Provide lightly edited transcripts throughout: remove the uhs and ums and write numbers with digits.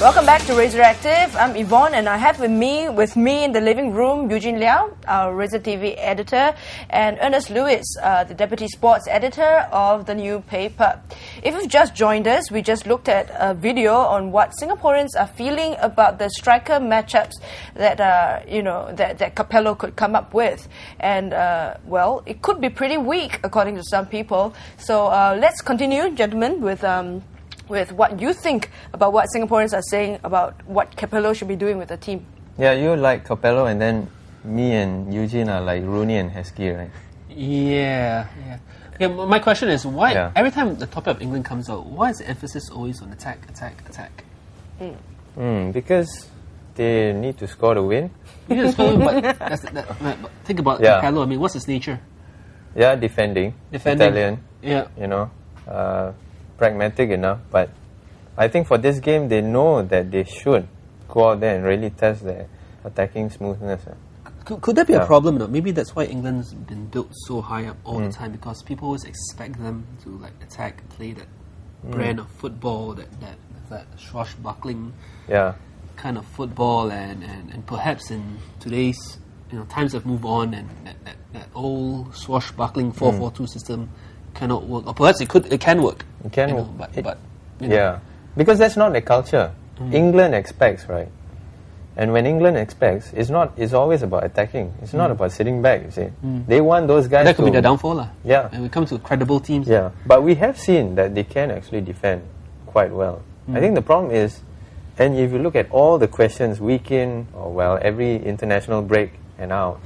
Welcome back to Razor Active. I'm Yvonne, and I have with me in the living room Eugene Leow, our RazorTV editor, and Ernest Lewis, the deputy sports editor of the new paper. If you've just joined us, we just looked at a video on what Singaporeans are feeling about the striker matchups that that Capello could come up with, and well, it could be pretty weak according to some people. So let's continue, gentlemen, with what you think about what Singaporeans are saying about what Capello should be doing with the team. Yeah, you like Capello, and then me and Eugene are like Rooney and Heskey, right? Yeah. Okay, my question is, why every time the topic of England comes out, why is the emphasis always on attack? Because they need to score the win. You need to score the win, but think about Capello. I mean, what's his nature? Yeah, defending. Italian. Yeah. Pragmatic enough, but I think for this game they know that they should go out there and really test their attacking smoothness. Could that be a problem? No? Maybe that's why England's been built so high up all the time, because people always expect them to like attack, play that brand of football, that swashbuckling kind of football, and perhaps in today's times have moved on, and that old swashbuckling 4-4-2 system cannot work, or perhaps it can work. It can work, but because that's not their culture. England expects, right? And when England expects, it's always about attacking. It's not about sitting back. You see, they want those guys. That could be the downfall, lah. Yeah, and we come to credible teams. Yeah, but we have seen that they can actually defend quite well. I think the problem is, and if you look at all the questions week in or every international break and out,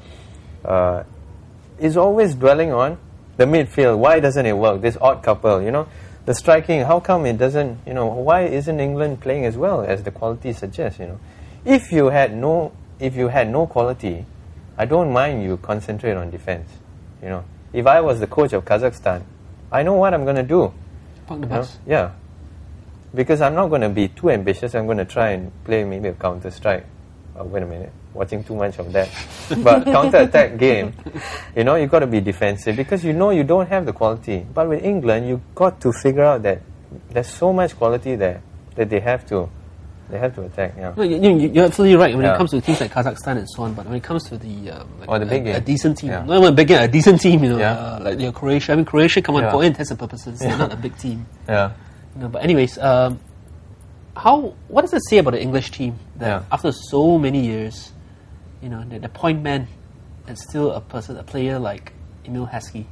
is always dwelling on the midfield. Why doesn't it work? This odd couple, the striking. How come it doesn't? Why isn't England playing as well as the quality suggests? If you had no quality, I don't mind you concentrate on defense. If I was the coach of Kazakhstan, I know what I'm going to do. Park the bus. Yeah, because I'm not going to be too ambitious. I'm going to try and play maybe a counter strike. Wait a minute. Watching too much of that. But counter-attack game, you've got to be defensive because you don't have the quality. But with England, you've got to figure out that there's so much quality there that they have to attack. Yeah. No, you're absolutely right when it comes to teams like Kazakhstan and so on. But when it comes to the big game, a decent team, not even a big game, a decent team, like Croatia. I mean, Croatia, come on, for intents and purposes, they're not a big team. Yeah. But anyways, what does it say about the English team that after so many years, the point man is still a player like Emil Heskey?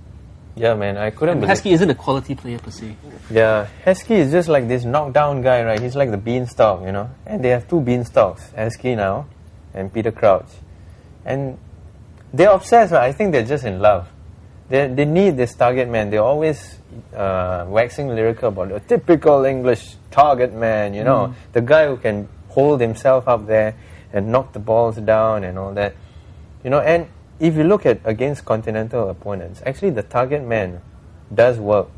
Yeah, man, I couldn't believe Heskey isn't a quality player per se. Yeah, Heskey is just like this knockdown guy, right? He's like the beanstalk, And they have two beanstalks, Heskey now and Peter Crouch. And they're obsessed, right? I think they're just in love. They need this target man. They're always waxing lyrical about the typical English target man, the guy who can hold himself up there and knock the balls down and all that. And if you look at against continental opponents, actually the target man does work,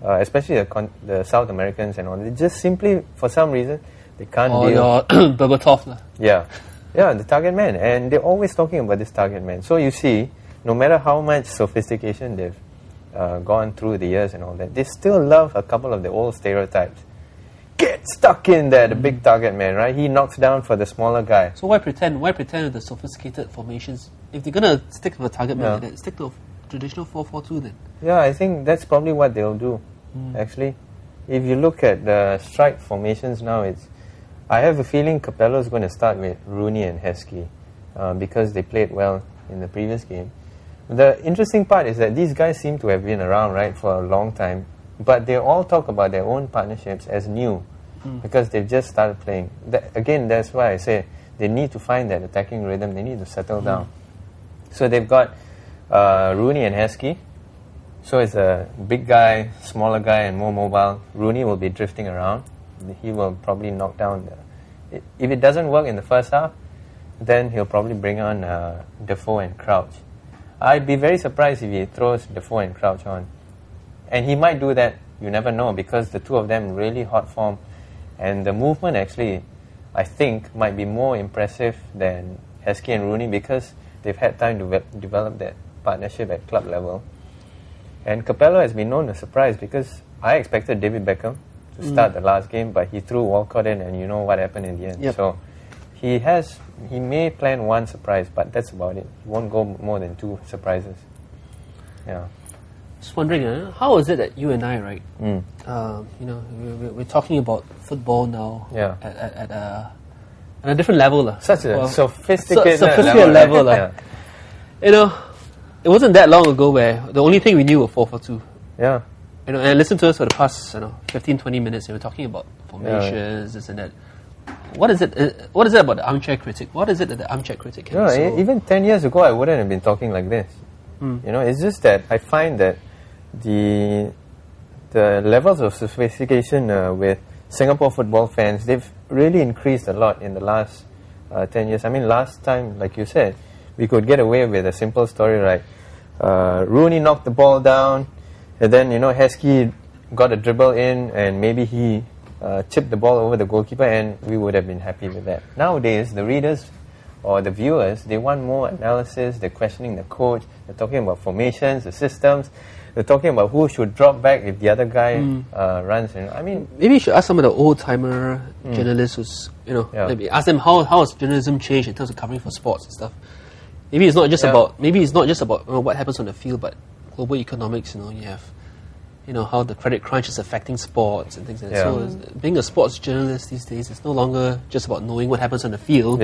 especially the South Americans and all. They just simply, for some reason, they can't deal. Berbatov. Yeah, the target man. And they're always talking about this target man. So you see, no matter how much sophistication they've gone through the years and all that, they still love a couple of the old stereotypes. Get stuck in there, the big target man, right? He knocks down for the smaller guy. So why pretend with the sophisticated formations? If they're going to stick to the target man, then stick to a traditional 4-4-2 then. Yeah, I think that's probably what they'll do, actually. If you look at the strike formations now, I have a feeling Capello's going to start with Rooney and Heskey because they played well in the previous game. The interesting part is that these guys seem to have been around, right, for a long time. But they all talk about their own partnerships as new because they've just started playing. Again, that's why I say they need to find that attacking rhythm. They need to settle down. So they've got Rooney and Heskey. So it's a big guy, smaller guy, and more mobile. Rooney will be drifting around. He will probably knock down. If it doesn't work in the first half, then he'll probably bring on Defoe and Crouch. I'd be very surprised if he throws Defoe and Crouch on. And he might do that, you never know, because the two of them really hot form. And the movement actually, I think, might be more impressive than Heskey and Rooney because they've had time to develop that partnership at club level. And Capello has been known to surprise because I expected David Beckham to start the last game, but he threw Walcott in, and you know what happened in the end. Yep. So he may plan one surprise, but that's about it. He won't go more than 2 surprises. Yeah. Just wondering, how is it that you and I, right? We're talking about football now. Yeah. At a different level, Such a sophisticated level. It wasn't that long ago where the only thing we knew were 4-4-2. Yeah. And listen to us for the past 15-20 minutes, and we're talking about formations, this and that. What is it? What is it about the armchair critic? What is it that the armchair critic can do? Even 10 years ago, I wouldn't have been talking like this. It's just that I find that the levels of sophistication with Singapore football fans, they've really increased a lot in the last 10 years. I mean, last time, like you said, we could get away with a simple story, right? Rooney knocked the ball down, and then, Heskey got a dribble in, and maybe he chipped the ball over the goalkeeper, and we would have been happy with that. Nowadays, the readers or the viewers, they want more analysis. They're questioning the coach. They're talking about formations, the systems. They're talking about who should drop back if the other guy runs. I mean, maybe you should ask some of the old-timer journalists who's, maybe ask them how has journalism changed in terms of covering for sports and stuff. Maybe it's not just about what happens on the field, but global economics. You have how the credit crunch is affecting sports and things like that. So being a sports journalist these days, it's no longer just about knowing what happens on the field.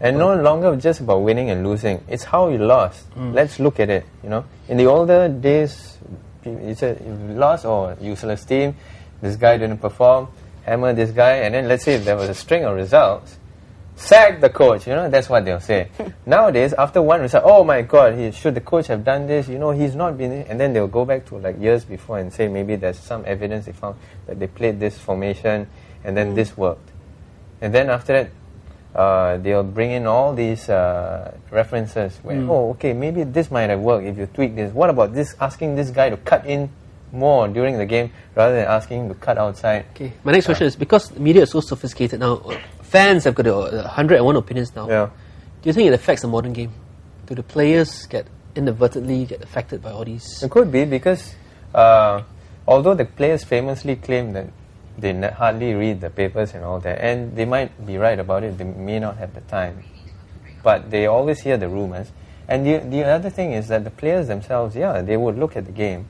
And no longer just about winning and losing. It's how you lost. Let's look at it. In the older days, you said you lost or useless team. This guy didn't perform. Hammer this guy, and then let's say if there was a string of results, sack the coach. That's what they'll say. Nowadays, after one result, oh my God, should the coach have done this? He's not been. And then they'll go back to like years before and say maybe there's some evidence they found that they played this formation and then this worked. And then after that, they'll bring in all these references where, okay, maybe this might have worked if you tweak this. What about this, asking this guy to cut in more during the game rather than asking him to cut outside? Okay, my next question is, because the media is so sophisticated now, fans have got 101 opinions now. Do you think it affects the modern game? Do the players inadvertently get affected by all these? It could be, because although the players famously claim that they hardly read the papers and all that, and they might be right about it, they may not have the time, but they always hear the rumors. And the other thing is that the players themselves, they would look at the game.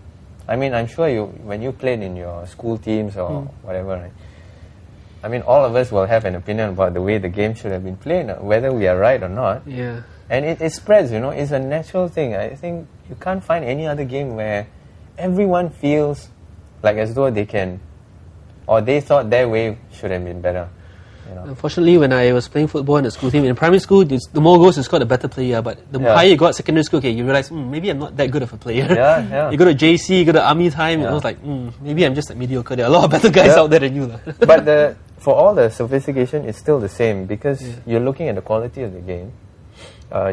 I mean, I'm sure when you played in your school teams or whatever, right? I mean, all of us will have an opinion about the way the game should have been played, whether we are right or not. Yeah. And it spreads, it's a natural thing. I think you can't find any other game where everyone feels like as though they can, or they thought their way should have been better. Unfortunately, when I was playing football in the school team, in primary school, the more goals you score, the better player. But the higher you got, secondary school, you realize, maybe I'm not that good of a player. You go to JC, you go to army time, I was like, maybe I'm just like mediocre. There are a lot of better guys out there than you. But for all the sophistication, it's still the same, because you're looking at the quality of the game,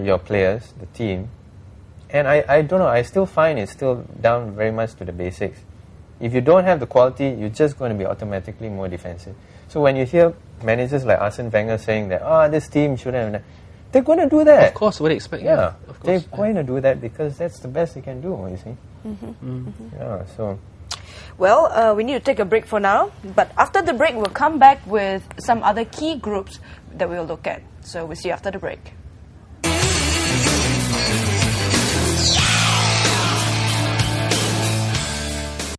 your players, the team. And I don't know, I still find it's still down very much to the basics. If you don't have the quality, you're just going to be automatically more defensive. So when you hear managers like Arsene Wenger saying that, this team shouldn't have done, they're going to do that. Of course, what do you expect? Of course. They're going to do that because that's the best they can do, you see. So. Well, we need to take a break for now, but after the break, we'll come back with some other key groups that we'll look at. So we'll see you after the break.